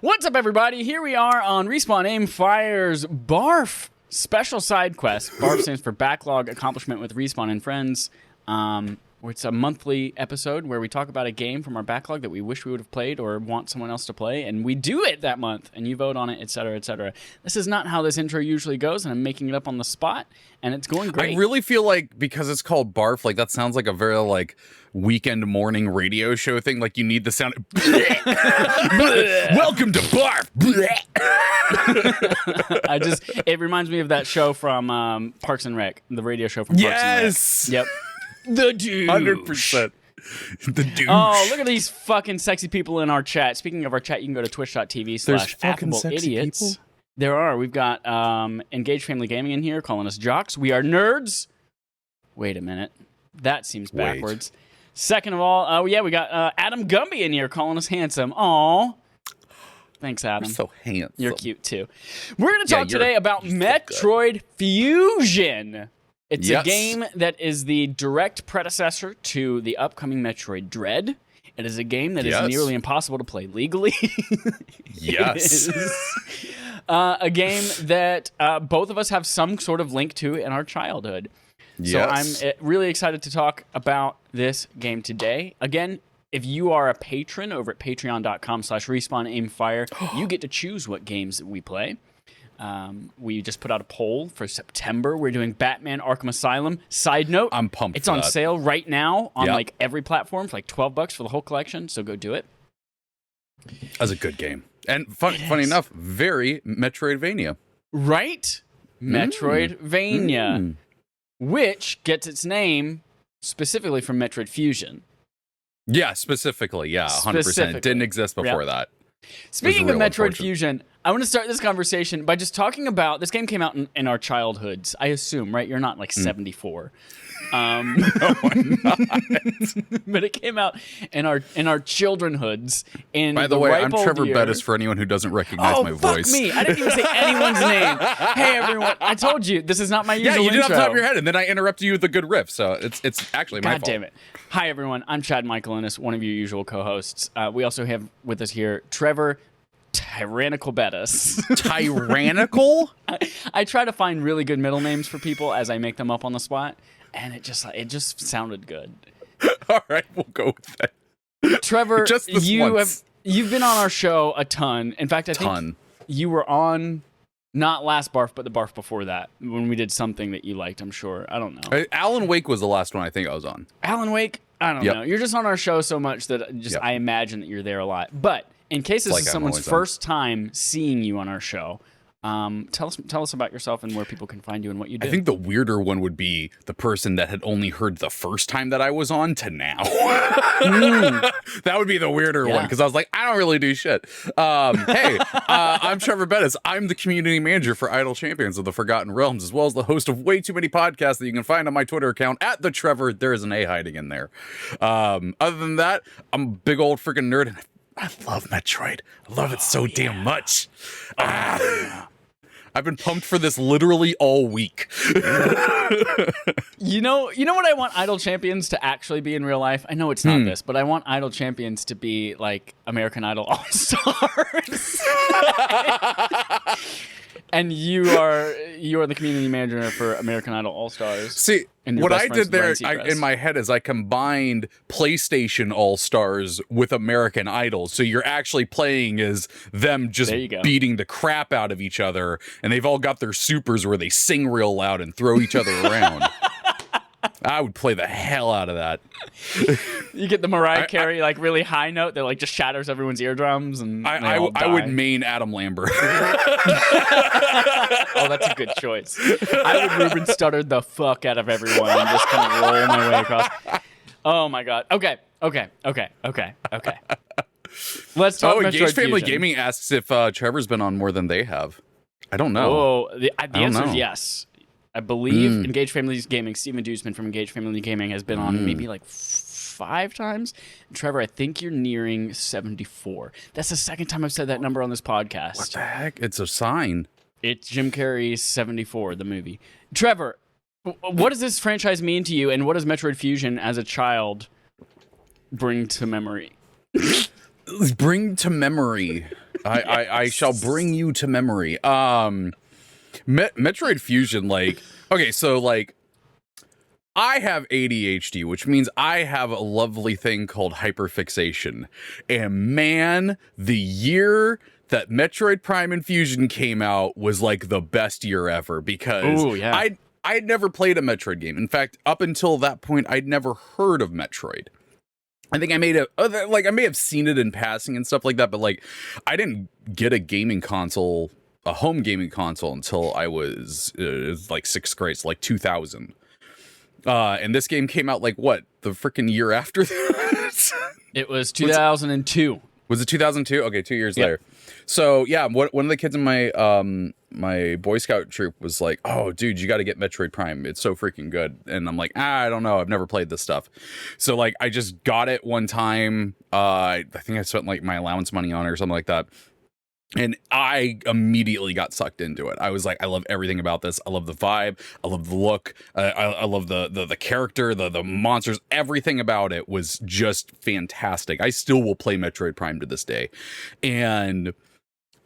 What's up, everybody? Here we are on Respawn Aim Fire's BARF special side quest. BARF stands for Backlog Accomplishment with Respawn and Friends. It's a monthly episode where we talk about a game from our backlog that we wish we would have played or want someone else to play, and we do it that month, and you vote on it, etc., etc. This is not how this intro usually goes, and I'm making it up on the spot, and it's going great. I really feel like, because it's called BARF, like, that sounds like a very, like, weekend morning radio show thing. Like, you need the sound. Welcome to BARF. It reminds me of that show from Parks and Rec, the radio show from Parks and Rec. Yes! Yep. The douche. 100%. The douche. Oh, look at these fucking sexy people in our chat. Speaking of our chat, you can go to twitch.tv/AffableIdiots. There are. We've got Engaged Family Gaming in here calling us jocks. We are nerds. Wait a minute. That seems backwards. Second of all, we got Adam Gumby in here calling us handsome. Aw. Thanks, Adam. You're so handsome. You're cute, too. We're going to talk today about Metroid Fusion. It's a game that is the direct predecessor to the upcoming Metroid Dread. It is a game that is nearly impossible to play legally. Yes. A game that both of us have some sort of link to in our childhood. So I'm really excited to talk about this game today. Again, if you are a patron over at patreon.com/respawnaimfire, you get to choose what games that we play. We just put out a poll for September. We're doing Batman Arkham Asylum. Side note, I'm pumped. It's on sale right now on like every platform for like $12 for the whole collection. So go do it. That's a good game. And funny enough, very Metroidvania. Right? Metroidvania. Which gets its name specifically from Metroid Fusion. Yeah, specifically. Yeah, 100%. Didn't exist before that. Speaking of Metroid Fusion, I want to start this conversation by just talking about this game came out in our childhoods, I assume, right? You're not like 74. No, I'm not. But it came out in our childrenhoods. By the way, I'm Treavor Bettis for anyone who doesn't recognize my voice. Fuck me. I didn't even say anyone's name. Hey, everyone. I told you, this is not my usual intro. Yeah, you did off the top of your head, and then I interrupted you with a good riff, so it's actually my fault. God damn it. Hi, everyone. I'm Chad Michaelinus, one of your usual co-hosts. We also have with us here Treavor Tyrannical Bettis. Tyrannical? I try to find really good middle names for people as I make them up on the spot, and it just sounded good. All right, we'll go with that. Trevor, just this once. You've been on our show a ton. In fact, I think you were on not last BARF, but the BARF before that when we did something that you liked. I'm sure. I don't know. Alan Wake was the last one I think I was on. Alan Wake. I don't know. You're just on our show so much that I imagine that you're there a lot. But in case this is someone's first time seeing you on our show, tell us about yourself and where people can find you and what you do. I think the weirder one would be the person that had only heard the first time that I was on to now. That would be the weirder one, because I was like, I don't really do shit. Hey, I'm Treavor Bettis. I'm the community manager for Idle Champions of the Forgotten Realms, as well as the host of way too many podcasts that you can find on my Twitter account at the Treavor. There is an A hiding in there. Other than that, I'm a big old freaking nerd, and I love Metroid. I love it so damn much. I've been pumped for this literally all week. You know what I want Idle Champions to actually be in real life? I know it's not this, but I want Idle Champions to be like American Idol All-Stars. And you are the community manager for American Idol All-Stars. See, what I did there in my head is I combined PlayStation All-Stars with American Idol. So you're actually playing as them just beating the crap out of each other. And they've all got their supers where they sing real loud and throw each other around. I would play the hell out of that. You get the Mariah Carey like really high note that like just shatters everyone's eardrums, and I would main Adam Lambert. Oh, that's a good choice. I would Ruben Studdard the fuck out of everyone and just kind of roll my way across. Oh my god. Okay. Let's talk Metroid Engaged Family Fusion. Gaming asks if Trevor's been on more than they have. I don't know. Oh, the answer is yes. I believe Engaged Family Gaming, Steven Dusman from Engaged Family Gaming has been on maybe like 5 times. And Trevor, I think you're nearing 74. That's the second time I've said that number on this podcast. What the heck? It's a sign. It's Jim Carrey's 74, the movie. Trevor, what does this franchise mean to you, and what does Metroid Fusion as a child bring to memory? Bring to memory. I shall bring you to memory. Metroid Fusion, like, okay, so like I have ADHD, which means I have a lovely thing called hyperfixation. And man, the year that Metroid Prime and Fusion came out was like the best year ever, because I'd never played a Metroid game. In fact, up until that point, I'd never heard of Metroid. I think I may have seen it in passing and stuff like that, but like I didn't get a home gaming console until I was like 6th grade, so like 2000. And this game came out like what, the freaking year after that? It was 2002. Was it 2002? Okay, 2 years later. So yeah, one of the kids in my Boy Scout troop was like, "Oh, dude, you got to get Metroid Prime. It's so freaking good." And I'm like, I don't know. I've never played this stuff. So like, I just got it one time. I think I spent like my allowance money on it or something like that. And I immediately got sucked into it. I was like, I love everything about this. I love the vibe. I love the look. I love the character, the monsters. Everything about it was just fantastic. I still will play Metroid Prime to this day. And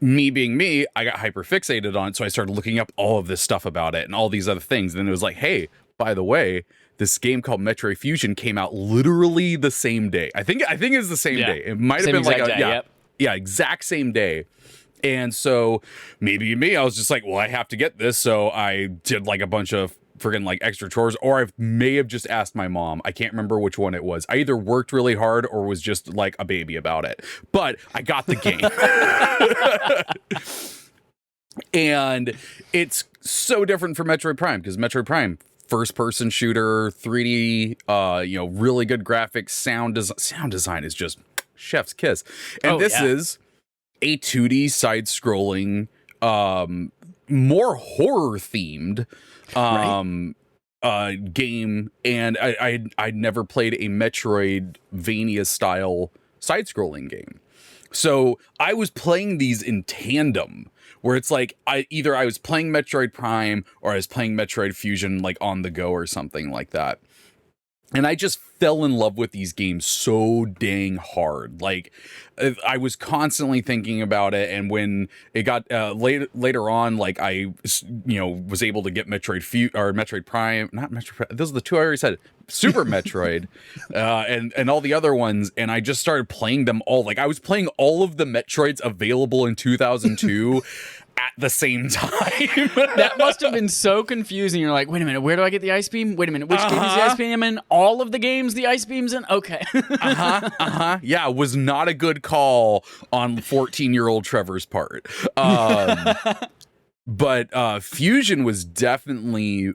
me being me, I got hyper fixated on it. So I started looking up all of this stuff about it and all these other things. And then it was like, hey, by the way, this game called Metroid Fusion came out literally the same day. I think it's the same day. It might have been like exact same day. And so maybe me, I was just like, well, I have to get this. So I did like a bunch of friggin' like extra chores, or I may have just asked my mom. I can't remember which one it was. I either worked really hard or was just like a baby about it. But I got the game. And it's so different from Metroid Prime, because Metroid Prime, first person shooter, 3D, really good graphics, sound design is just chef's kiss. And this is a 2D side-scrolling, more horror-themed game, and I'd never played a Metroidvania-style side-scrolling game. So I was playing these in tandem, where it's like I was playing Metroid Prime or I was playing Metroid Fusion like on the go or something like that. And I just fell in love with these games so dang hard. Like, I was constantly thinking about it. And when it got later on, like I, was able to get Metroid Prime, not Metroid Prime. Those are the two I already said. Super Metroid, and all the other ones. And I just started playing them all. Like, I was playing all of the Metroids available in 2002. At the same time. That must have been so confusing. You're like, wait a minute, where do I get the ice beam? Wait a minute, which game is the ice beam in? All of the games the ice beam's in? Okay. Yeah, it was not a good call on 14-year-old Trevor's part. But Fusion was definitely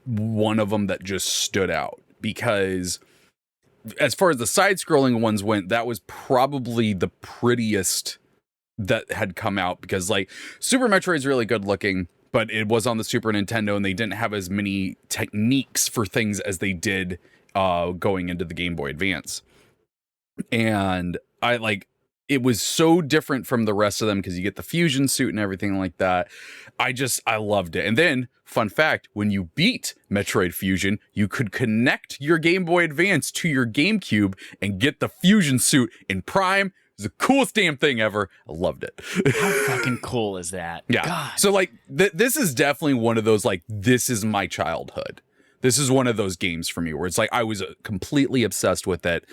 one of them that just stood out, because as far as the side-scrolling ones went, that was probably the prettiest that had come out, because like Super Metroid is really good looking, but it was on the Super Nintendo and they didn't have as many techniques for things as they did going into the Game Boy Advance. And it was so different from the rest of them, because you get the fusion suit and everything like that. I loved it. And then, fun fact, when you beat Metroid Fusion, you could connect your Game Boy Advance to your GameCube and get the fusion suit in Prime. It was the coolest damn thing ever. I loved it. How fucking cool is that? Yeah. God. So like this is definitely one of those, like, this is my childhood. This is one of those games for me where it's like I was completely obsessed with it.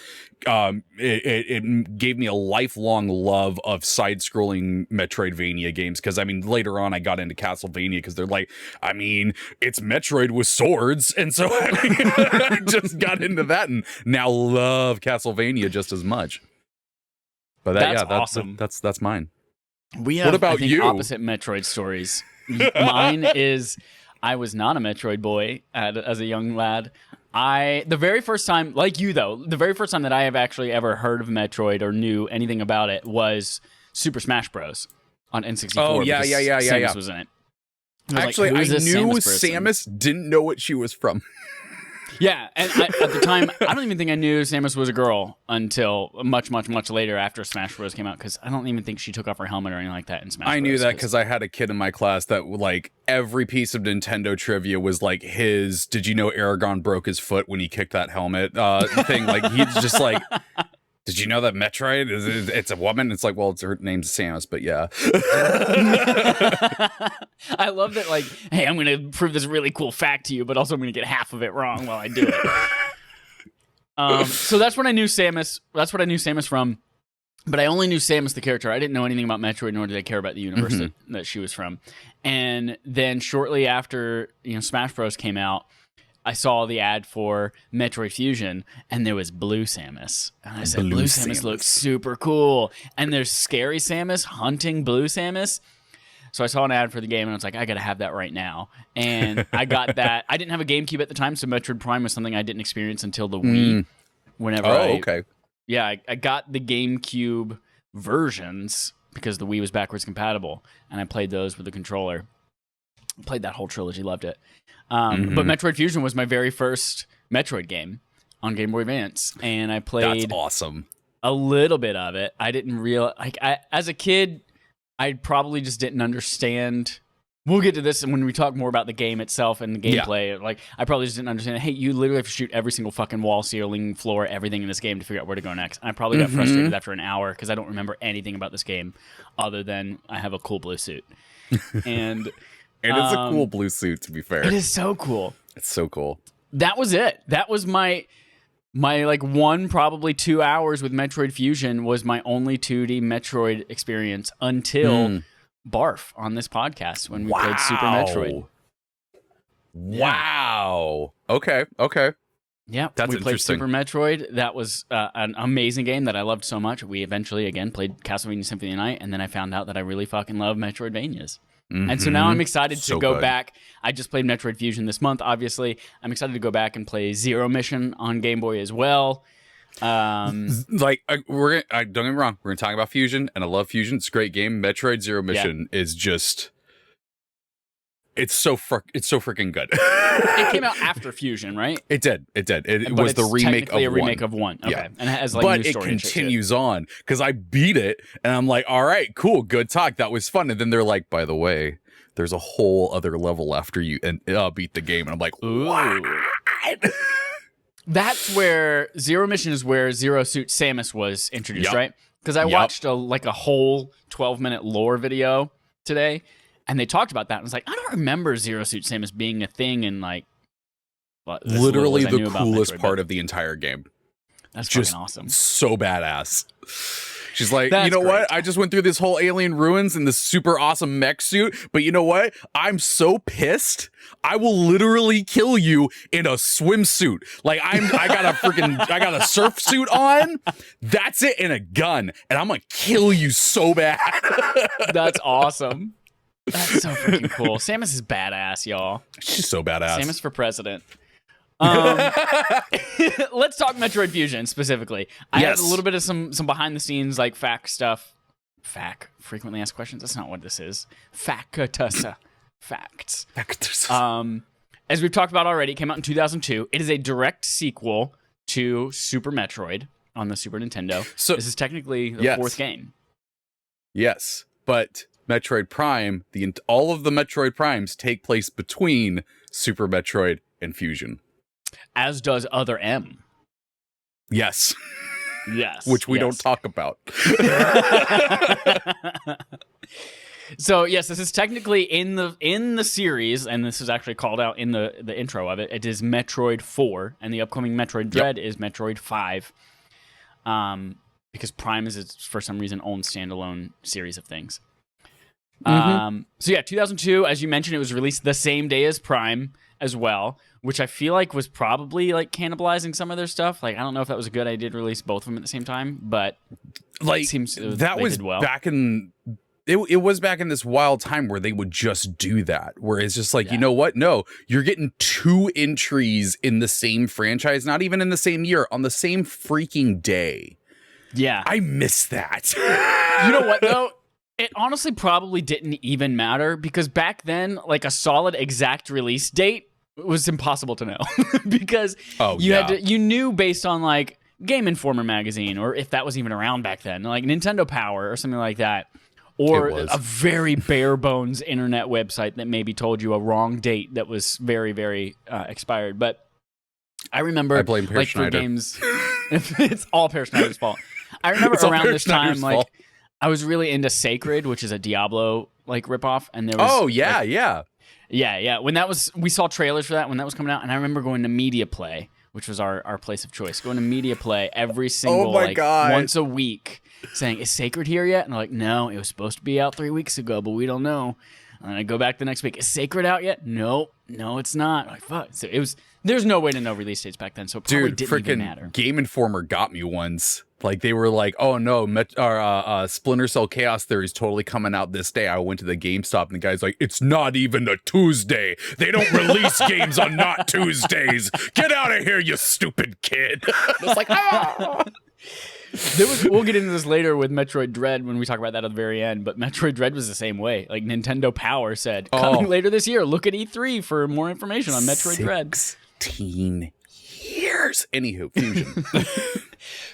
It gave me a lifelong love of side-scrolling Metroidvania games, because I mean later on I got into Castlevania, because they're like, I mean, it's Metroid with swords, and so I just got into that and now love Castlevania just as much. But that's awesome. That's mine. We have, what about you? Opposite Metroid stories. Mine is, I was not a Metroid boy as a young lad. The very first time, like you though, the very first time that I have actually ever heard of Metroid or knew anything about it was Super Smash Bros. On N64. Oh yeah. Samus was in it. Actually, I knew Samus, didn't know what she was from. Yeah, and at the time, I don't even think I knew Samus was a girl until much, much, much later after Smash Bros. Came out, because I don't even think she took off her helmet or anything like that in Smash Bros. I knew that because I had a kid in my class that, like, every piece of Nintendo trivia was like did you know Aragon broke his foot when he kicked that helmet thing? Like, he's just like, Did you know that Metroid it's a woman? It's like, well, her name's Samus, but yeah. I love that. Like, hey, I'm going to prove this really cool fact to you, but also I'm going to get half of it wrong while I do it. So that's when I knew Samus. That's what I knew Samus from. But I only knew Samus the character. I didn't know anything about Metroid, nor did I care about the universe that she was from. And then shortly after, Smash Bros. Came out, I saw the ad for Metroid Fusion, and there was Blue Samus. And I said, Blue Samus looks super cool. And there's Scary Samus hunting Blue Samus. So I saw an ad for the game, and I was like, I got to have that right now. And I got that. I didn't have a GameCube at the time, so Metroid Prime was something I didn't experience until the Wii. Okay. Yeah, I got the GameCube versions because the Wii was backwards compatible, and I played those with the controller. Played that whole trilogy, loved it. But Metroid Fusion was my very first Metroid game on Game Boy Advance, and I played That's awesome. A little bit of it. I didn't realize, as a kid, I probably just didn't understand. We'll get to this when we talk more about the game itself and the gameplay. Yeah. Like, I probably just didn't understand. Hey, you literally have to shoot every single fucking wall, ceiling, floor, everything in this game to figure out where to go next. And I probably got frustrated after an hour because I don't remember anything about this game other than I have a cool blue suit. And it's a cool blue suit, to be fair. It is so cool. It's so cool. That was it. That was my like 1, probably 2 hours with Metroid Fusion was my only 2D Metroid experience until BARF on this podcast when we played Super Metroid. Wow. Okay. Yeah, that's we played interesting. Super Metroid. That was an amazing game that I loved so much. We eventually, again, played Castlevania Symphony of the Night, and then I found out that I really fucking love Metroidvanias. And so now I'm excited to go back. I just played Metroid Fusion this month, obviously. I'm excited to go back and play Zero Mission on Game Boy as well. Don't get me wrong, we're gonna talk about Fusion, and I love Fusion. It's a great game. Metroid Zero Mission is just it's so freaking good. It came out after Fusion, right? It did. It was the remake of a remake of 1. Okay. Yeah. And it has like but new story it continues on because I beat it and I'm like, all right, cool, good talk, that was fun. And then they're like, by the way, there's a whole other level after you and beat the game. And I'm like, what? That's where Zero Mission is where Zero Suit Samus was introduced, right? Because I watched a whole 12-minute lore video today, and they talked about that. And I was like, I don't remember Zero Suit Samus being a thing in like literally the coolest part of the entire game. That's just fucking awesome. So badass. She's like, you know what? I just went through this whole alien ruins in this super awesome mech suit, but you know what? I'm so pissed. I will literally kill you in a swimsuit. Like I got a surf suit on. That's it, and a gun, and I'm gonna kill you so bad. That's awesome. That's so freaking cool. Samus is badass, y'all. She's so badass. Samus for president. Let's talk Metroid Fusion specifically. I had a little bit of some behind the scenes like fact stuff. Frequently asked questions. That's not what this is. Facts. As we've talked about already, it came out in 2002. It is a direct sequel to Super Metroid on the Super Nintendo. So this is technically the fourth game. Yes, but Metroid Prime, all of the Metroid Primes take place between Super Metroid and Fusion. As does Other M. Yes. Yes. Which we don't talk about. So, yes, this is technically in the series, and this is actually called out in the intro of it. It is Metroid 4, and the upcoming Metroid Dread is Metroid 5. Because Prime is its, for some reason, own standalone series of things. So, 2002, as you mentioned, it was released the same day as Prime as well, which I feel like was probably like cannibalizing some of their stuff. Like, I don't know if that was a good idea to release both of them at the same time, but like it seems that was back in it was back in this wild time where they would just do that, where it's just like, you know what? No, you're getting 2 entries in the same franchise, not even in the same year, on the same freaking day. Yeah. I miss that. You know what, though? It honestly probably didn't even matter because back then, like a solid exact release date was impossible to know because you knew based on like Game Informer magazine, or if that was even around back then, like Nintendo Power or something like that, or a very bare bones internet website that maybe told you a wrong date that was very, very expired. But I remember I blame like for games. It's all Pear Schneider's fault. I remember It's all around Pear this time, Schneider's like, fault. I was really into Sacred, which is a Diablo like ripoff, and there was yeah. When that was, we saw trailers for that when that was coming out, and I remember going to Media Play, which was our place of choice. Going to Media Play every single God. once a week, saying, "Is Sacred here yet?" And they're like, "No, it was supposed to be out 3 weeks ago, but we don't know." And then I go back the next week. "Is Sacred out yet?" No, it's not. I'm like, fuck. So it was. There's no way to know release dates back then, so it probably didn't even matter. Game Informer got me once. Like, they were like, "Oh no, Splinter Cell Chaos Theory is totally coming out this day." I went to the GameStop, and the guy's like, "It's not even a Tuesday. They don't release games on not Tuesdays. Get out of here, you stupid kid." It's like, ah. We'll get into this later with Metroid Dread when we talk about that at the very end, but Metroid Dread was the same way. Like, Nintendo Power said, coming later this year, look at E3 for more information on Metroid Dread. 16 years. Anywho,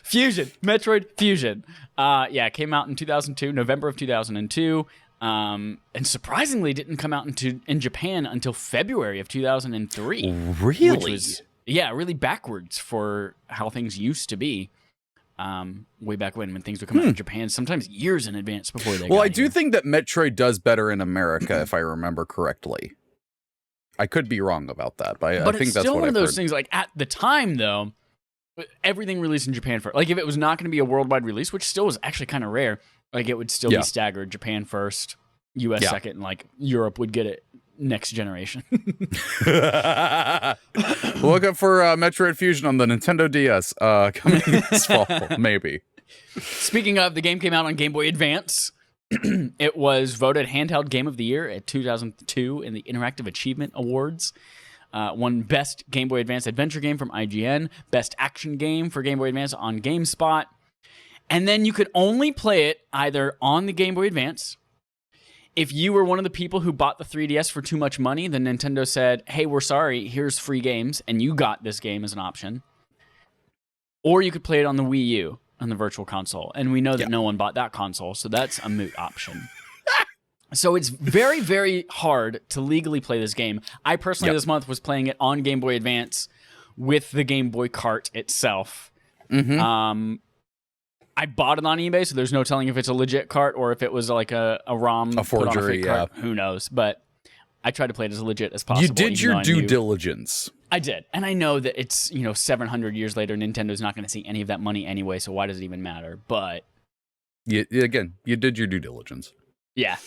Fusion. Metroid Fusion. It came out in 2002, November of 2002, and surprisingly didn't come out in Japan until February of 2003. Really? Which was, really backwards for how things used to be. Way back when things would come out in Japan, sometimes years in advance before they got Well, I do here. think that Metroid does better in America, if I remember correctly. I could be wrong about that, but I think it's that's still what one I've of those heard. things. Like, at the time, though, everything released in Japan first. Like, if it was not going to be a worldwide release, which still was actually kind of rare, like, it would still be staggered. Japan first, US second, and like Europe would get it next generation. Look up for Metroid Fusion on the Nintendo DS coming this fall, maybe. Speaking of, the game came out on Game Boy Advance. It was voted Handheld Game of the Year at 2002 in the Interactive Achievement Awards. Won Best Game Boy Advance Adventure Game from IGN, Best Action Game for Game Boy Advance on GameSpot. And then you could only play it either on the Game Boy Advance. If you were one of the people who bought the 3DS for too much money, then Nintendo said, "Hey, we're sorry, here's free games," and you got this game as an option. Or you could play it on the Wii U, on the Virtual Console. And we know that no one bought that console, so that's a moot option. So it's very, very hard to legally play this game. I personally this month was playing it on Game Boy Advance with the Game Boy cart itself. I bought it on eBay, so there's no telling if it's a legit cart or if it was like a ROM, a forgery, put on a fake cart. Who knows? But I tried to play it as legit as possible. You did your due diligence. I did. And I know that it's, 700 years later, Nintendo's not going to see any of that money anyway, so why does it even matter? But you did your due diligence. Yeah.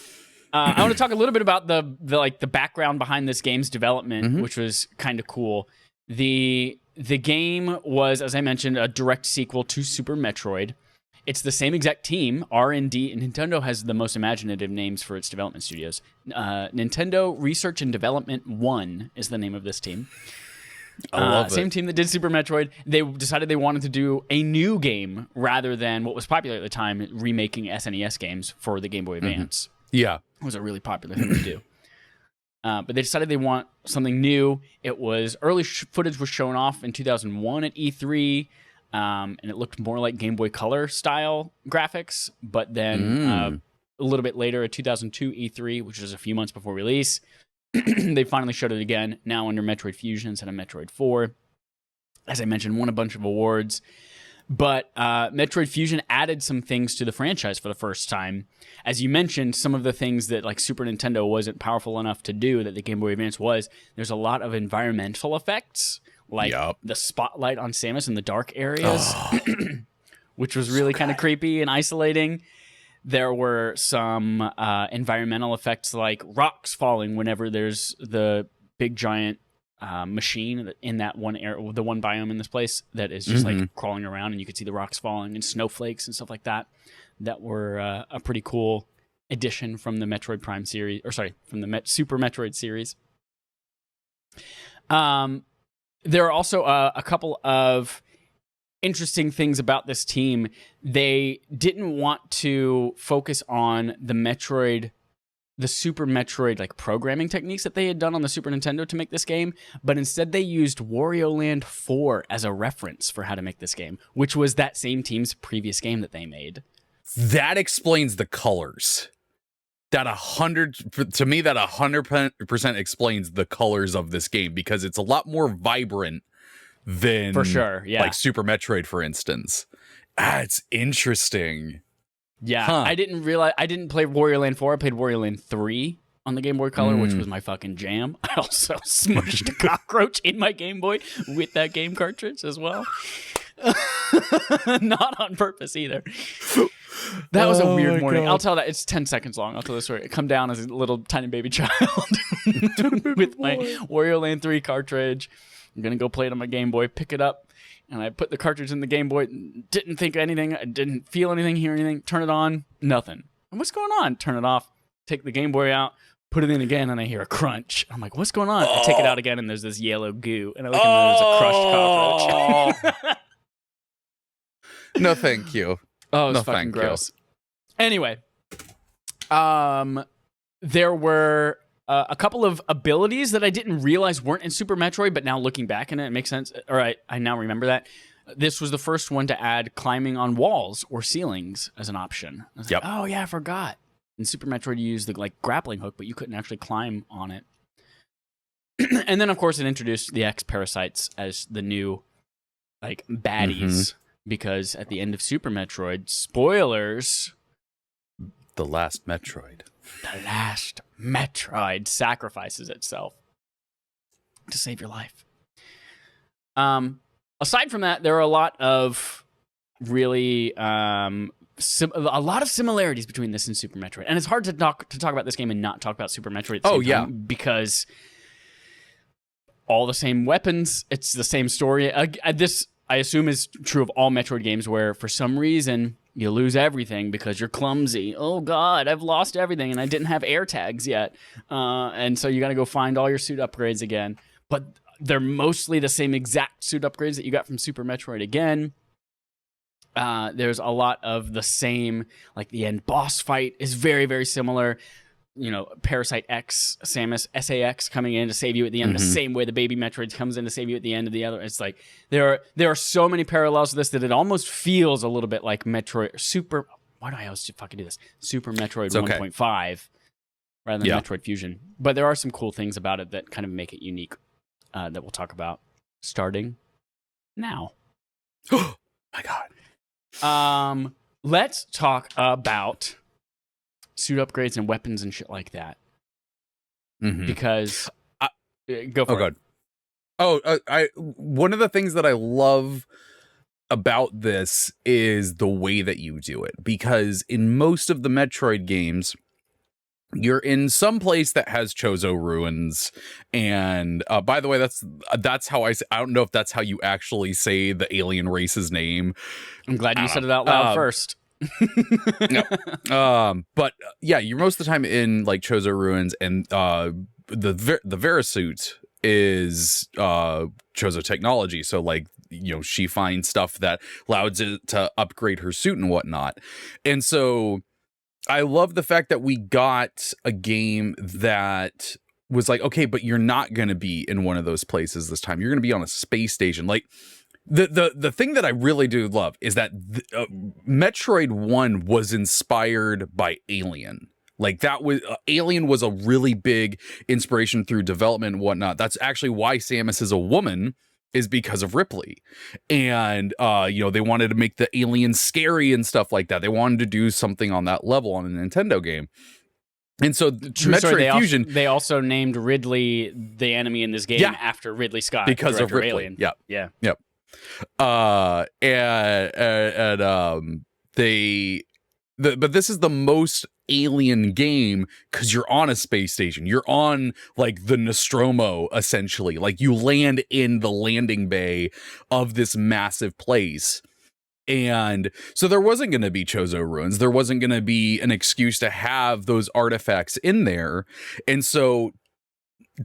I want to talk a little bit about the background behind this game's development, which was kind of cool. The game was, as I mentioned, a direct sequel to Super Metroid. It's the same exact team, R&D, and Nintendo has the most imaginative names for its development studios. Nintendo Research and Development 1 is the name of this team. I love it. Same team that did Super Metroid. They decided they wanted to do a new game rather than what was popular at the time, remaking SNES games for the Game Boy Advance. Yeah. It was a really popular thing to do. But they decided they want something new. It was early footage was shown off in 2001 at E3. And it looked more like Game Boy Color style graphics, but then a little bit later at 2002 E3, which was a few months before release, they finally showed it again, now under Metroid Fusion instead of Metroid 4. As I mentioned, won a bunch of awards, but Metroid Fusion added some things to the franchise for the first time. As you mentioned, some of the things that like Super Nintendo wasn't powerful enough to do that the Game Boy Advance was, there's a lot of environmental effects, like the spotlight on Samus in the dark areas, which was really kind of creepy and isolating. There were some environmental effects like rocks falling whenever there's the big giant machine in that one area, the one biome in this place that is just like crawling around, and you could see the rocks falling and snowflakes and stuff like that. That were a pretty cool addition from the Metroid Prime series, from the Super Metroid series. There are also a couple of interesting things about this team. They didn't want to focus on the Super Metroid like programming techniques that they had done on the Super Nintendo to make this game, but instead they used Wario Land 4 as a reference for how to make this game, which was that same team's previous game that they made. That explains the colors. That 100% explains the colors of this game, because it's a lot more vibrant than For sure, yeah. like Super Metroid, for instance. It's interesting. Yeah, I didn't realize. I didn't play Wario Land 4. I played Wario Land 3 on the Game Boy Color, which was my fucking jam. I also smushed a cockroach in my Game Boy with that game cartridge as well. Not on purpose either. That was a weird morning. God. I'll tell that. It's 10 seconds long. I'll tell the story. I come down as a little tiny baby child with my Wario Land 3 cartridge. I'm going to go play it on my Game Boy, pick it up. And I put the cartridge in the Game Boy, didn't think anything, I didn't feel anything, hear anything, turn it on, nothing. And what's going on? Turn it off, take the Game Boy out, put it in again, and I hear a crunch. I'm like, what's going on? I take it out again, and there's this yellow goo. And I look and there's a crushed cockroach. No, thank you. Oh, it's fucking gross. Anyway, there were a couple of abilities that I didn't realize weren't in Super Metroid, but now looking back in it, it makes sense. All right, I now remember that. This was the first one to add climbing on walls or ceilings as an option. I was like, oh yeah, I forgot. In Super Metroid, you used the like grappling hook, but you couldn't actually climb on it. And then, of course, it introduced the X-Parasites as the new like baddies, because at the end of Super Metroid, spoilers, the last Metroid. The last Metroid sacrifices itself to save your life. Aside from that, there are a lot of really a lot of similarities between this and Super Metroid, and it's hard to talk about this game and not talk about Super Metroid. At the same time, because all the same weapons, it's the same story. This I assume is true of all Metroid games, where for some reason you lose everything because you're clumsy. Oh God, I've lost everything and I didn't have air tags yet. And so you got to go find all your suit upgrades again. But they're mostly the same exact suit upgrades that you got from Super Metroid again. There's a lot of the same, like the end boss fight is very, very similar. You know, Parasite X, Samus, SAX coming in to save you at the end, the same way the baby Metroid comes in to save you at the end of the other. It's like there are so many parallels to this that it almost feels a little bit like Metroid Super. Why do I always fucking do this? Super Metroid 1.5 rather than Metroid Fusion. But there are some cool things about it that kind of make it unique that we'll talk about starting now. Oh my God. Let's talk about suit upgrades and weapons and shit like that. Because go for it. God. One of the things that I love about this is the way that you do it, because in most of the Metroid games, you're in some place that has Chozo ruins, and by the way, that's how I don't know if that's how you actually say the alien race's name. I'm glad you said it out loud first. No. But yeah, you're most of the time in like Chozo ruins, and the Verisuit is Chozo technology. So like, you know, she finds stuff that allows it to upgrade her suit and whatnot. And so I love the fact that we got a game that was like, okay, but you're not going to be in one of those places this time. You're going to be on a space station. Like, the thing that I really do love is that Metroid 1 was inspired by Alien. Like that was Alien was a really big inspiration through development and whatnot. That's actually why Samus is a woman, is because of Ripley. And you know, they wanted to make the aliens scary and stuff like that. They wanted to do something on that level on a Nintendo game. And so Metroid Fusion, they also named Ridley the enemy in this game after Ridley Scott because of Ripley. Alien. Yep. But this is the most Alien game because you're on a space station. You're on like the Nostromo, essentially. Like you land in the landing bay of this massive place. And so there wasn't going to be Chozo ruins. There wasn't going to be an excuse to have those artifacts in there. And so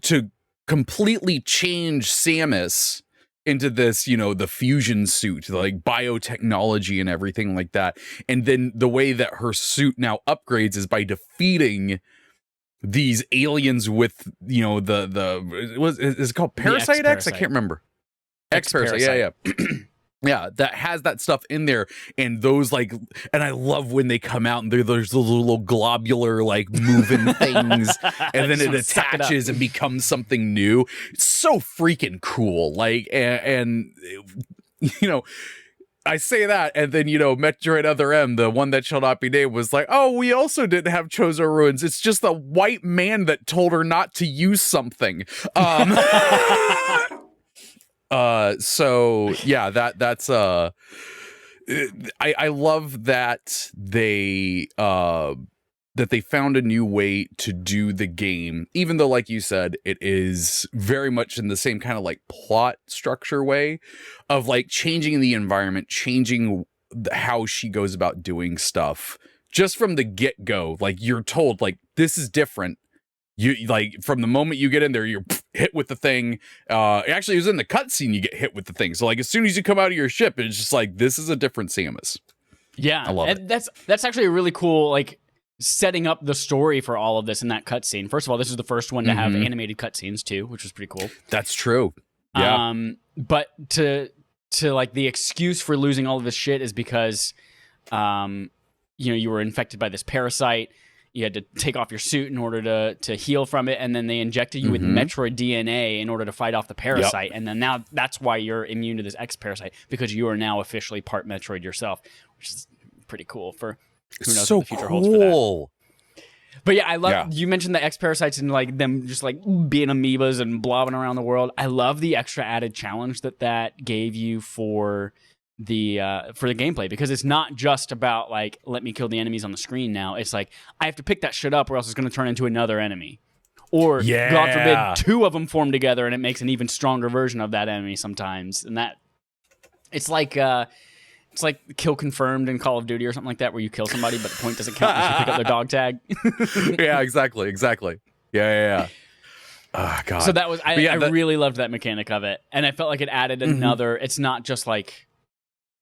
to completely change Samus into this, you know, the fusion suit, like biotechnology and everything like that. And then the way that her suit now upgrades is by defeating these aliens with, you know, is it called Parasite X? I can't remember. X-Parasite, yeah. Yeah, that has that stuff in there, and those like, and I love when they come out and there's those little globular like moving things, and then it attaches and becomes something new. It's so freaking cool. Like, and you know, I say that, and then Metroid Other M, the one that shall not be named, was like, oh, we also didn't have Chozo ruins. It's just a white man that told her not to use something. So yeah, that's I love that they found a new way to do the game, even though, like you said, it is very much in the same kind of like plot structure way of like changing the environment, changing how she goes about doing stuff just from the get-go. Like, you're told like this is different. You like from the moment you get in there, you're hit with the thing. Actually, it was in the cutscene you get hit with the thing. So like as soon as you come out of your ship, it's just like this is a different Samus. Yeah, I love it. That's actually a really cool like setting up the story for all of this in that cutscene. First of all, this is the first one to have animated cutscenes too, which was pretty cool. That's true. Yeah. But to like the excuse for losing all of this shit is because, you were infected by this parasite. You had to take off your suit in order to heal from it, and then they injected you with Metroid DNA in order to fight off the parasite. And then now that's why you're immune to this X parasite, because you are now officially part Metroid yourself, which is pretty cool for who knows what the future holds for that. But yeah, I love you mentioned the X parasites and like them just like being amoebas and blobbing around the world. I love the extra added challenge that gave you for the gameplay, because it's not just about like let me kill the enemies on the screen. Now it's like I have to pick that shit up or else it's going to turn into another enemy, or God forbid two of them form together and it makes an even stronger version of that enemy sometimes. And that it's like kill confirmed in Call of Duty or something like that, where you kill somebody but the point doesn't count unless you pick up their dog tag. Yeah, exactly. Yeah. Oh, God. So that was I really loved that mechanic of it, and I felt like it added another. It's not just like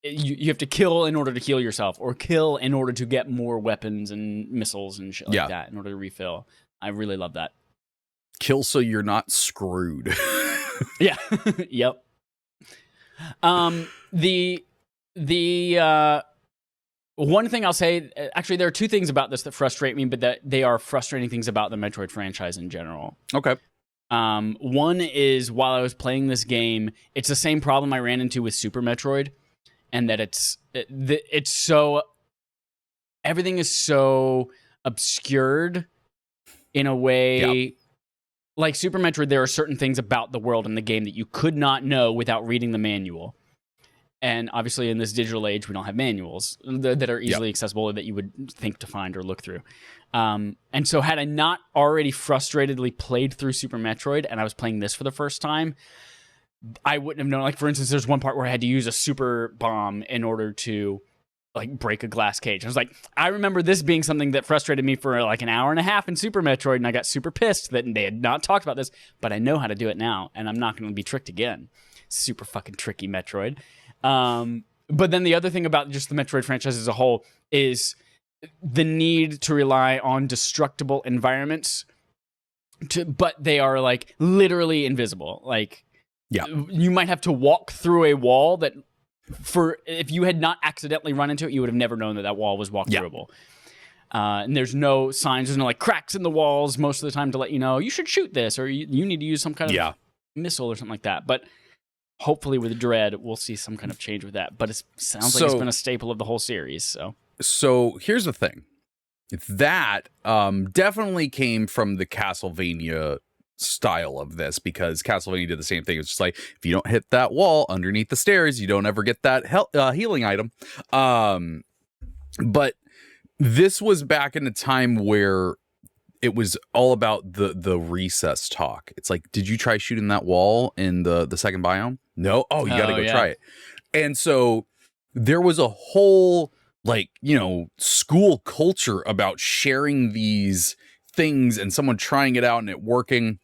you have to kill in order to heal yourself, or kill in order to get more weapons and missiles and shit like that in order to refill. I really love that. Kill so you're not screwed. Yeah. Yep. The one thing I'll say, actually, there are two things about this that frustrate me, but that they are frustrating things about the Metroid franchise in general. Okay. One is, while I was playing this game, it's the same problem I ran into with Super Metroid, and that it's so, everything is so obscured in a way. Yep. Like Super Metroid, there are certain things about the world in the game that you could not know without reading the manual. And obviously, in this digital age, we don't have manuals that are easily accessible or that you would think to find or look through. And so had I not already frustratedly played through Super Metroid and I was playing this for the first time, I wouldn't have known. Like, for instance, there's one part where I had to use a super bomb in order to like break a glass cage. I was like, I remember this being something that frustrated me for like an hour and a half in Super Metroid, and I got super pissed that they had not talked about this, but I know how to do it now, and I'm not going to be tricked again. Super fucking tricky Metroid. But then the other thing about just the Metroid franchise as a whole is the need to rely on destructible environments, but they are like literally invisible. Like, you might have to walk through a wall that, if you had not accidentally run into it, you would have never known that wall was walk throughable. And there's no signs, there's no like cracks in the walls most of the time to let you know you should shoot this, or you need to use some kind of missile or something like that. But hopefully with Dread, we'll see some kind of change with that. But it sounds like it's been a staple of the whole series. So here's the thing. That definitely came from the Castlevania style of this, because Castlevania did the same thing. It's just like, if you don't hit that wall underneath the stairs, you don't ever get that healing item. But this was back in a time where it was all about the recess talk. It's like, did you try shooting that wall in the second biome? No? Oh, you got to go try it. And so there was a whole, like, school culture about sharing these things and someone trying it out and it working.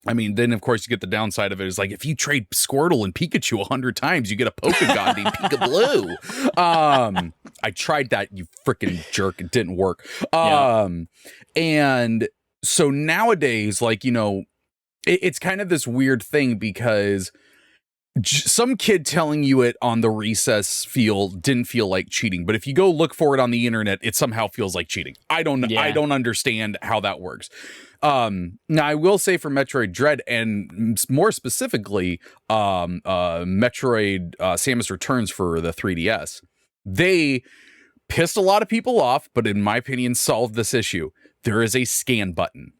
I mean, then of course you get the downside of it is like, if you trade Squirtle and Pikachu 100 times, you get a Pokegon named Pikablue. I tried that, you freaking jerk. It didn't work. And so nowadays, like, it's kind of this weird thing, because some kid telling you it on the recess field didn't feel like cheating, but if you go look for it on the internet, it somehow feels like cheating. I don't understand how that works. Now I will say for Metroid Dread, and more specifically, Metroid Samus Returns for the 3DS, they pissed a lot of people off, but in my opinion, solved this issue. There is a scan button.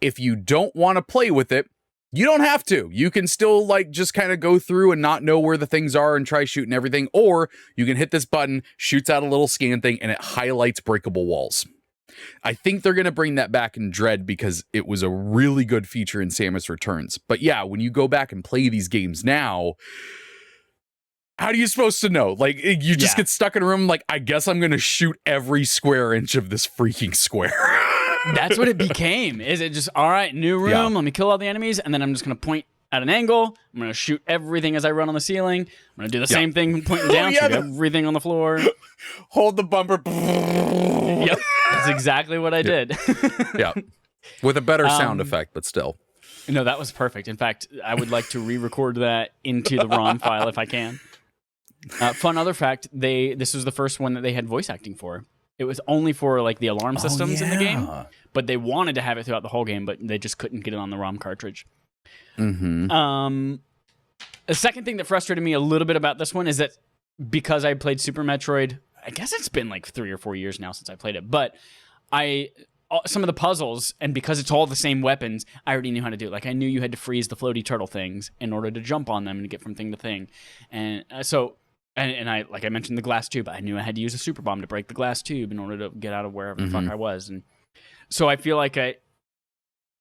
If you don't want to play with it, you don't have to. You can still like just kind of go through and not know where the things are and try shooting everything, or you can hit this button, shoots out a little scan thing, and it highlights breakable walls. I think they're going to bring that back in Dread because it was a really good feature in Samus Returns. But yeah, when you go back and play these games now, how are you supposed to know? Like, you just get stuck in a room like, I guess I'm going to shoot every square inch of this freaking square. That's what it became. Is it just, all right, new room, let me kill all the enemies, and then I'm just going to point at an angle. I'm going to shoot everything as I run on the ceiling. I'm going to do the same thing, pointing down, shoot everything on the floor. Hold the bumper. Yep, that's exactly what I did. Yeah, with a better sound effect, but still. No, that was perfect. In fact, I would like to re-record that into the ROM file if I can. Fun other fact, this was the first one that they had voice acting for. It was only for like the alarm systems in the game, but they wanted to have it throughout the whole game, but they just couldn't get it on the ROM cartridge. Mm-hmm. The second thing that frustrated me a little bit about this one is that because I played Super Metroid, I guess it's been like 3 or 4 years now since I played it, but some of the puzzles, and because it's all the same weapons, I already knew how to do it. Like I knew you had to freeze the floaty turtle things in order to jump on them and get from thing to thing. And And I, like I mentioned, the glass tube, I knew I had to use a super bomb to break the glass tube in order to get out of wherever the fuck I was. And so I feel like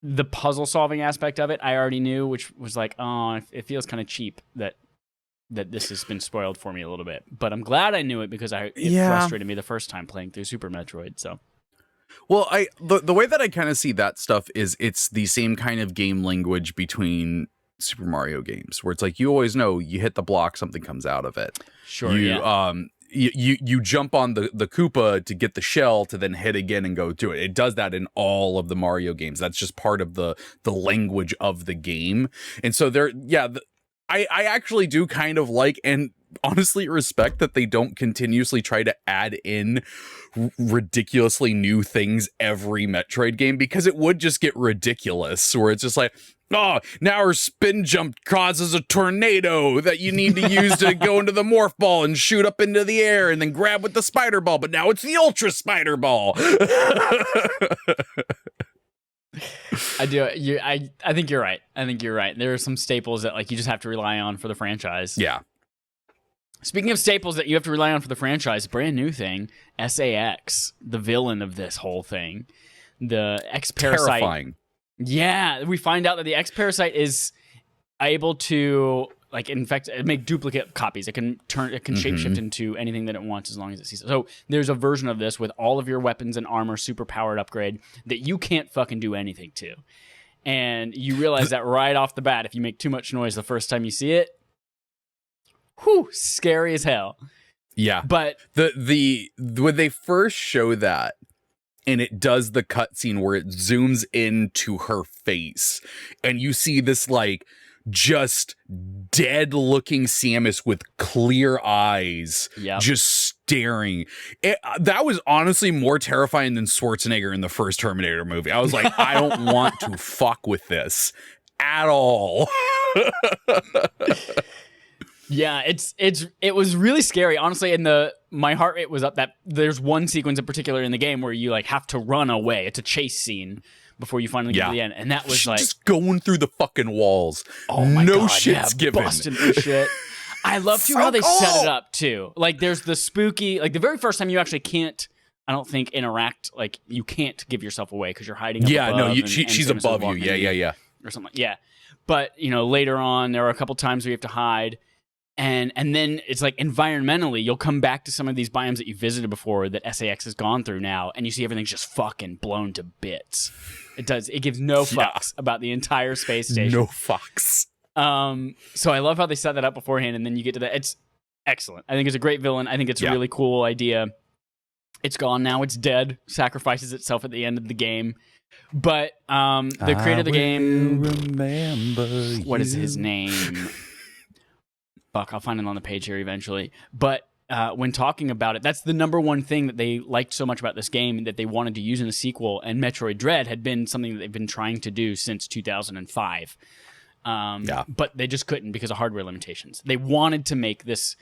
the puzzle solving aspect of it, I already knew, which was like, oh, it feels kind of cheap that this has been spoiled for me a little bit. But I'm glad I knew it because it frustrated me the first time playing through Super Metroid. So, well, the way that I kind of see that stuff is it's the same kind of game language between Super Mario games where it's like you always know you hit the block, something comes out of it. Sure. You jump on the Koopa to get the shell to then hit again and go do it. It does that in all of the Mario games. That's just part of the language of the game. And so I actually do kind of like and honestly respect that they don't continuously try to add in ridiculously new things every Metroid game, because it would just get ridiculous where it's just like, oh, now our spin jump causes a tornado that you need to use to go into the morph ball and shoot up into the air and then grab with the spider ball, but now it's the ultra spider ball. I do. I think you're right. I think you're right. There are some staples that like you just have to rely on for the franchise. Yeah. Speaking of staples that you have to rely on for the franchise, brand new thing, SAX, the villain of this whole thing, the X-Parasite. Terrifying. Yeah, we find out that the X-Parasite is able to like infect, make duplicate copies. It can shapeshift into anything that it wants as long as it sees it. So there's a version of this with all of your weapons and armor super powered upgrade that you can't fucking do anything to. And you realize that right off the bat, if you make too much noise the first time you see it, whew, scary as hell. Yeah. But the when they first show that, and it does the cutscene where it zooms into her face, and you see this like just dead looking Samus with clear eyes, just staring. That was honestly more terrifying than Schwarzenegger in the first Terminator movie. I was like, I don't want to fuck with this at all. Yeah, it was really scary, honestly. And my heart rate was up. That there's one sequence in particular in the game where you like have to run away. It's a chase scene before you finally get to the end, and that was like just going through the fucking walls. Oh my god, shit's given. Busting through shit. I love too how they set it up too. Like there's the spooky, like the very first time you actually can't, I don't think, interact. Like you can't give yourself away because you're hiding. Up above she's above you. Yeah. Or something. Yeah, but later on there are a couple times where you have to hide. And then it's like environmentally, you'll come back to some of these biomes that you visited before that SAX has gone through now, and you see everything's just fucking blown to bits. It does. It gives no fucks about the entire space station. No fucks. So I love how they set that up beforehand, and then you get to that. It's excellent. I think it's a great villain. I think it's a really cool idea. It's gone now. It's dead. Sacrifices itself at the end of the game. But the creator of the game, what is his name? fuck, I'll find it on the page here eventually. But when talking about it, that's the number one thing that they liked so much about this game that they wanted to use in a sequel. And Metroid Dread had been something that they've been trying to do since 2005. But they just couldn't because of hardware limitations. They wanted to make this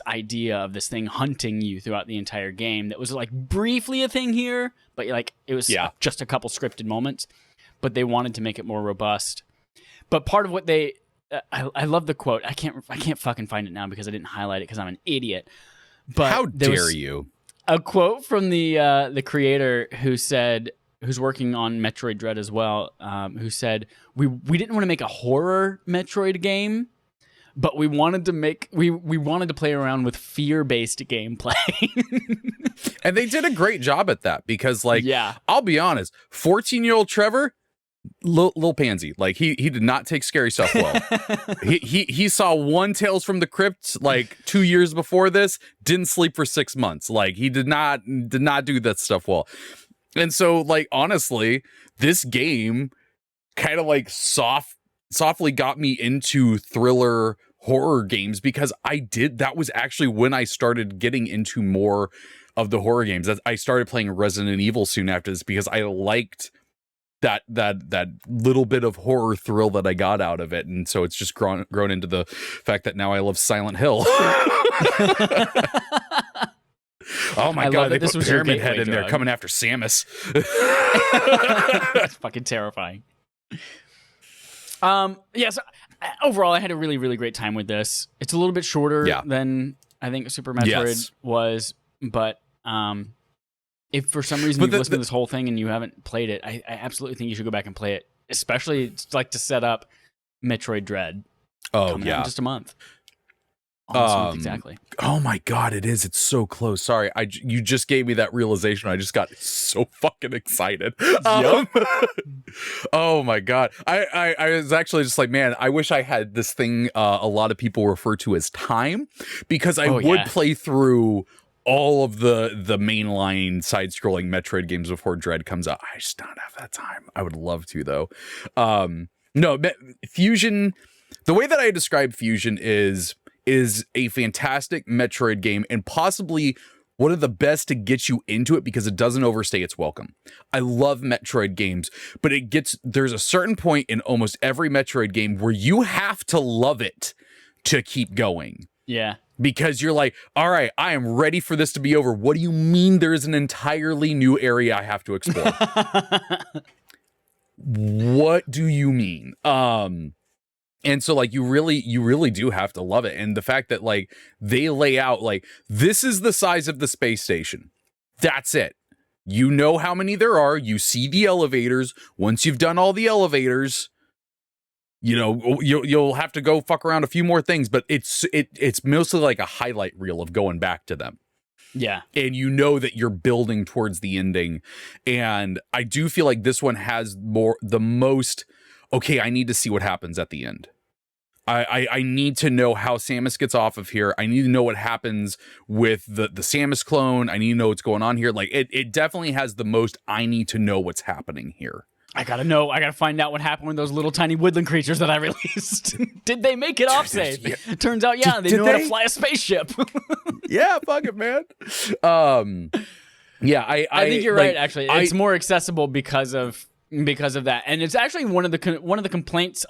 idea of this thing hunting you throughout the entire game that was like briefly a thing here, but like it was just a couple scripted moments. But they wanted to make it more robust. But part of what they I love the quote. I can't fucking find it now because I didn't highlight it because I'm an idiot. But how dare you? A quote from the creator who's working on Metroid Dread as well, who said we didn't want to make a horror Metroid game, but we wanted to play around with fear-based gameplay. And they did a great job at that because I'll be honest, 14-year-old Treavor, little pansy, like he did not take scary stuff well. he saw one Tales from the Crypt like 2 years before this, didn't sleep for 6 months. Like he did not do that stuff well. And so like honestly, this game kind of like softly got me into thriller horror games because that was actually when I started getting into more of the horror games. I started playing Resident Evil soon after this because I liked that little bit of horror thrill that I got out of it. And so it's just grown into the fact that now I love Silent Hill. Oh my God, they put Pyramid Head in there coming after Samus. That's fucking terrifying. So overall, I had a really, really great time with this. It's a little bit shorter than I think Super Metroid was, but if for some reason you've listened to this whole thing and you haven't played it, I absolutely think you should go back and play it, especially like to set up Metroid Dread. Coming out in just a month. Almost a month exactly. Oh my God, it is. It's so close. Sorry, you just gave me that realization. I just got so fucking excited. Oh my God. I was actually just like, man, I wish I had this thing a lot of people refer to as time, because I would play through all of the mainline side-scrolling Metroid games before Dread comes out. I just don't have that time. I would love to, though. No, Fusion, the way that I describe Fusion is a fantastic Metroid game and possibly one of the best to get you into it because it doesn't overstay its welcome. I love Metroid games, but there's a certain point in almost every Metroid game where you have to love it to keep going. Yeah. Because you're like, all right, I am ready for this to be over. What do you mean there's an entirely new area I have to explore? What do you mean? And so like you really do have to love it. And the fact that like they lay out like this is the size of the space station. That's it. You know how many there are. You see the elevators. Once you've done all the elevators, you know, you'll have to go fuck around a few more things, but it's mostly like a highlight reel of going back to them. Yeah. And you know that you're building towards the ending. And I do feel like this one has the most, okay, I need to see what happens at the end. I need to know how Samus gets off of here. I need to know what happens with the Samus clone. I need to know what's going on here. Like it definitely has the most, I need to know what's happening here. I gotta find out what happened with those little tiny woodland creatures that I released. Did they make it off safe? Yeah. Turns out, they knew how to fly a spaceship. Yeah, fuck it, man. Yeah, I think you're right. Actually, it's more accessible because of that, and it's actually one of the complaints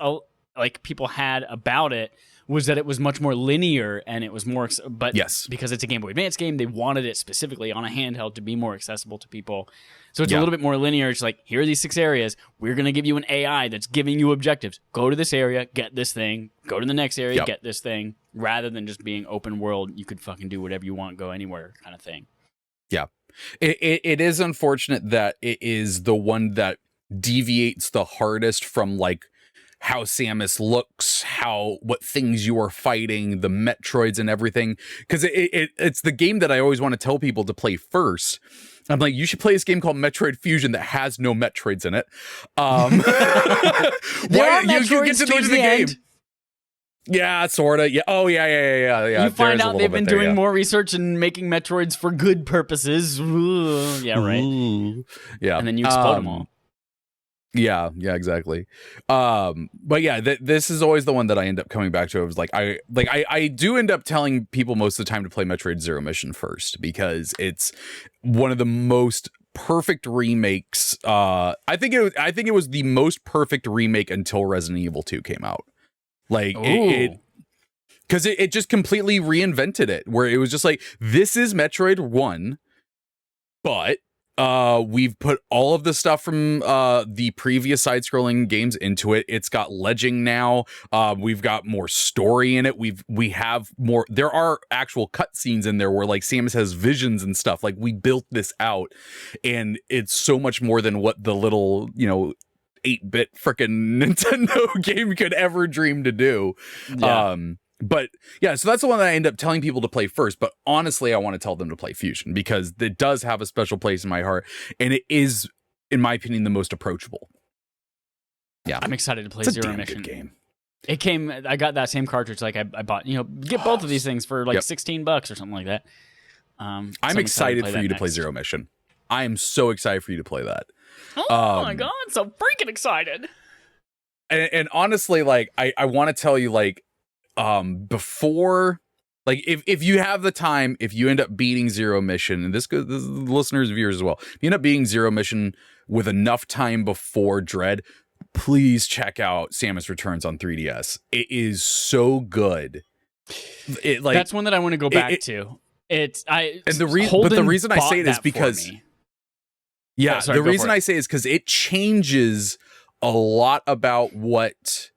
like people had about it was that it was much more linear and it was more, but because it's a Game Boy Advance game, they wanted it specifically on a handheld to be more accessible to people. So it's a little bit more linear. It's like, here are these 6 areas. We're going to give you an AI that's giving you objectives. Go to this area, get this thing. Go to the next area, get this thing. Rather than just being open world, you could fucking do whatever you want, go anywhere kind of thing. Yeah. It is unfortunate that it is the one that deviates the hardest from like how Samus looks, what things you are fighting, the Metroids and everything. Because it's the game that I always want to tell people to play first. I'm like, you should play this game called Metroid Fusion that has no Metroids in it. There are Metroids you get to the end of the game. Yeah, sort of. Yeah. Oh, yeah. You find out they've been doing more research and making Metroids for good purposes. Ooh, yeah, right. Ooh. Yeah. And then you explode them all. Yeah, exactly. But yeah, this is always the one that I end up coming back to. I was like, I do end up telling people most of the time to play Metroid Zero Mission first because it's one of the most perfect remakes. I think it was the most perfect remake until Resident Evil 2 came out. Like it because it just completely reinvented it, where it was just like, this is Metroid 1, but we've put all of the stuff from the previous side-scrolling games into it. It's got ledging now. We've got more story in it. We have more. There are actual cutscenes in there where like Samus has visions and stuff. Like, we built this out, and it's so much more than what the little 8-bit freaking Nintendo game could ever dream to do. Yeah. But yeah, so that's the one that I end up telling people to play first. But honestly, I want to tell them to play Fusion because it does have a special place in my heart. And it is, in my opinion, the most approachable. Yeah. I'm excited to play it's Zero a damn Mission. Good game. It came, I got that same cartridge. Like I bought, get both of these things for like $16 or something like that. I'm excited for you to play Zero Mission. I am so excited for you to play that. Oh my God. So freaking excited. And honestly, like, I want to tell you, like, before, like, if you have the time, if you end up beating Zero Mission, and this is the listeners, viewers as well, if you end up beating Zero Mission with enough time before Dread, please check out Samus Returns on 3DS. It is so good. That's one that I want to go back to. The reason I say it is because the reason I say it is because it changes a lot about what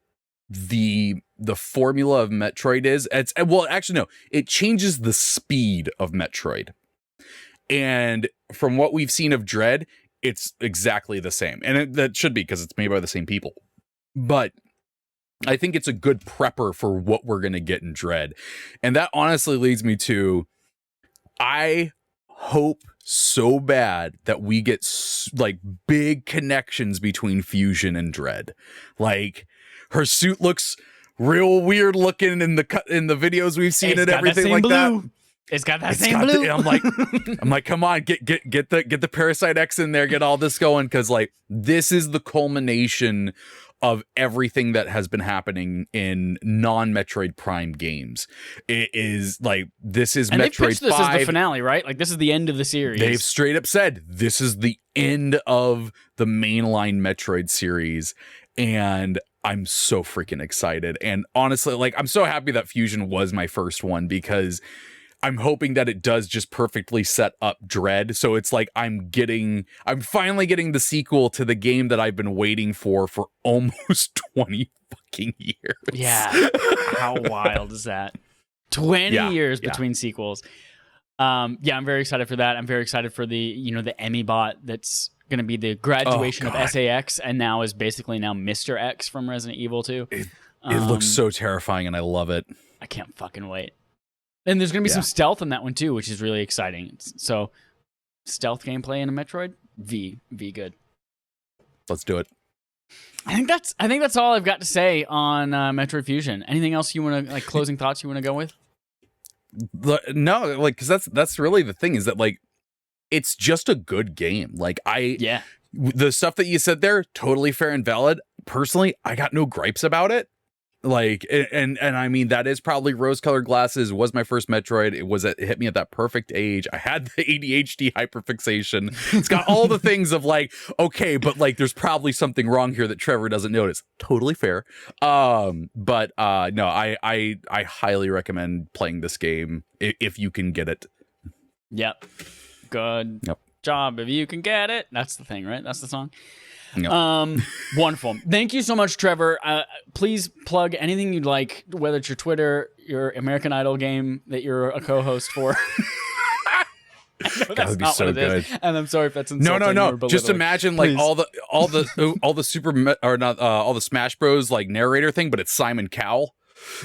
the formula of Metroid is. It changes the speed of Metroid. And from what we've seen of Dread, it's exactly the same. And that should be, because it's made by the same people. But I think it's a good prepper for what we're going to get in Dread. And that honestly leads me to, I hope so bad that we get like big connections between Fusion and Dread. Like, her suit looks real weird looking in the videos we've seen and everything like that. It's got that same blue. I'm like, come on, get the Parasite X in there, get all this going, because like, this is the culmination of everything that has been happening in non-Metroid Prime games. It is like, this is Metroid 5. They pitched this as the finale, right? Like, this is the end of the series. They've straight up said this is the end of the mainline Metroid series, and I'm so freaking excited. And honestly, like, I'm so happy that Fusion was my first one, because I'm hoping that it does just perfectly set up Dread. So it's like, I'm finally getting the sequel to the game that I've been waiting for almost 20 fucking years. Yeah. How wild is that? 20 years between sequels. I'm very excited for that. I'm very excited for the Emmy bot that's going to be the graduation of SAX, and now is basically now Mr. X from Resident Evil 2. It looks so terrifying, and I love it. I can't fucking wait. And there's going to be some stealth in that one too, which is really exciting. So, stealth gameplay in a Metroid, V good. Let's do it. I think that's all I've got to say on Metroid Fusion. Anything else you want to, like, closing thoughts you want to go with? No, like, because that's really the thing, is that, like, it's just a good game. Like, the stuff that you said there, totally fair and valid. Personally, I got no gripes about it. Like, and I mean, that is probably rose-colored glasses. Was my first Metroid. It hit me at that perfect age. I had the ADHD hyperfixation. It's got all the things of like, okay, but like, there's probably something wrong here that Trevor doesn't notice. Totally fair. But no, I highly recommend playing this game if you can get it. Yep. Good job if you can get it. That's the thing, right? That's the song. Yep. Wonderful. Thank you so much, Trevor. Please plug anything you'd like, whether it's your Twitter, your American Idol game that you're a co-host for. That would be so good. And I'm sorry if that's insulting. No. Just imagine like all the all the Smash Bros like narrator thing, but it's Simon Cowell.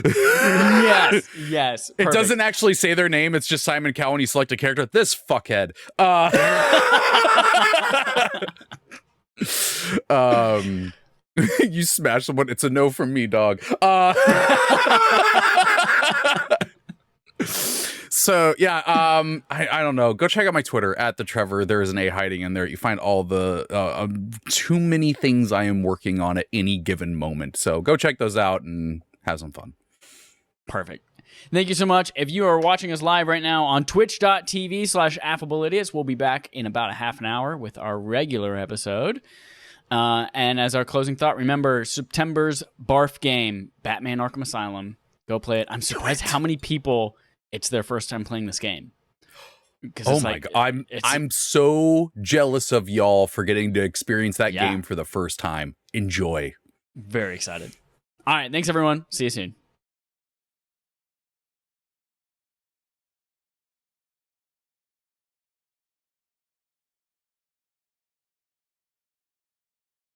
Yes. Perfect. It doesn't actually say their name. It's just Simon Cowell, and you select a character. This fuckhead. You smash someone. It's a no So yeah, I don't know. Go check out my Twitter at the Treavor. There is an A hiding in there. You find all the too many things I am working on at any given moment. So go check those out and have some fun. Perfect. Thank you so much. If you are watching us live right now on twitch.tv/affableidiots, we'll be back in about a half an hour with our regular episode. And as our closing thought, remember September's BARF game, Batman Arkham Asylum. Go play it. I'm surprised how many people it's their first time playing this game. Oh my God. I'm so jealous of y'all for getting to experience that game for the first time. Enjoy. Very excited. All right. Thanks, everyone. See you soon.